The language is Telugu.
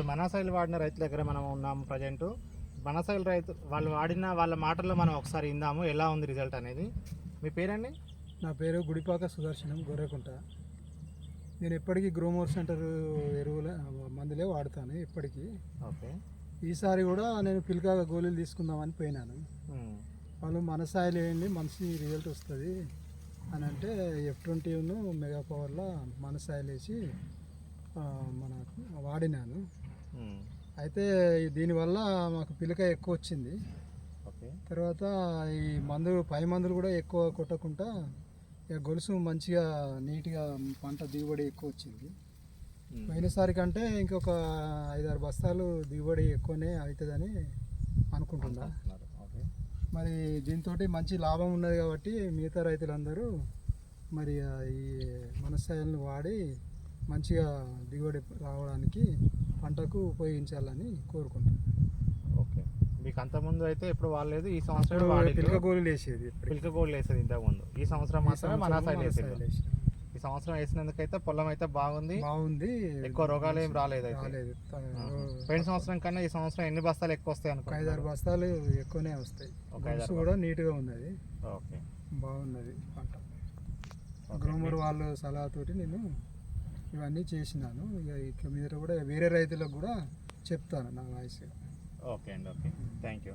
ఇప్పుడు మనసైల్ వాడిన రైతుల దగ్గర మనం ఉన్నాము ప్రజెంట్. మనసైల్ రైతు వాళ్ళు వాడిన వాళ్ళ మాటల్లో మనం ఒకసారి ఇందాము ఎలా ఉంది రిజల్ట్ అనేది. మీ పేరండి? నా పేరు గుడిపాక సుదర్శనం, గొర్రెకుంట. నేను ఎప్పటికీ గ్రోమోర్ సెంటర్ ఎరువుల మందులే వాడతాను ఎప్పటికీ. ఓకే. ఈసారి కూడా నేను పిల్కా గోళీలు తీసుకుందామని పోయినాను. వాళ్ళు మనసాయిల్ వేయండి మంచి రిజల్ట్ వస్తుంది అని అంటే F20 మెగా పవర్లో మనసాయిల్ వేసి మన వాడినాను. అయితే దీనివల్ల మాకు పిలక ఎక్కువ వచ్చింది. తర్వాత ఈ పై మందులు కూడా ఎక్కువ కొట్టకుండా ఇక గొలుసు మంచిగా నీట్గా పంట దిగుబడి ఎక్కువ వచ్చింది. పోయినసారి కంటే ఇంకొక 5-6 బస్తాలు దిగుబడి ఎక్కువనే అవుతుందని అనుకుంటున్నా. మరి దీంతో మంచి లాభం ఉన్నది కాబట్టి మిగతా రైతులందరూ మరి ఈ మనసాయాలను వాడి మంచిగా దిగుబడి రావడానికి పంటకు ఉపయోగించాలని కోరుకుంటున్నాను. ఓకే. మీకు అంతకుముందు అయితే ఎప్పుడు వాడలేదు, ఈ సంవత్సరం పిలక గోళీలు వేసేది. పిలక గోళీలు వేసేది ఇంతకుముందు. ఈ సంవత్సరం మాత్రమే మనసాయిల్ వేసేది. ఈ సంవత్సరం వేసినందుకైతే పొలం అయితే బాగుంది. ఎక్కువ రోగాలు ఏం రాలేదు. పోయిన సంవత్సరం కన్నా ఈ సంవత్సరం ఎన్ని బస్తాలు ఎక్కువ వస్తాయి అనుకో? 5-6 బస్తాలు ఎక్కువనే వస్తాయి. కూడా నీట్గా ఉన్నది. ఓకే, బాగున్నది పంట. గ్రోమర్ వాళ్ళ సలహాతోటి నేను ఇవన్నీ చేసినాను. ఇక మీద కూడా వేరే రైతులకు కూడా చెప్తాను నా వాయిస్. ఓకే అండి. Okay, thank you.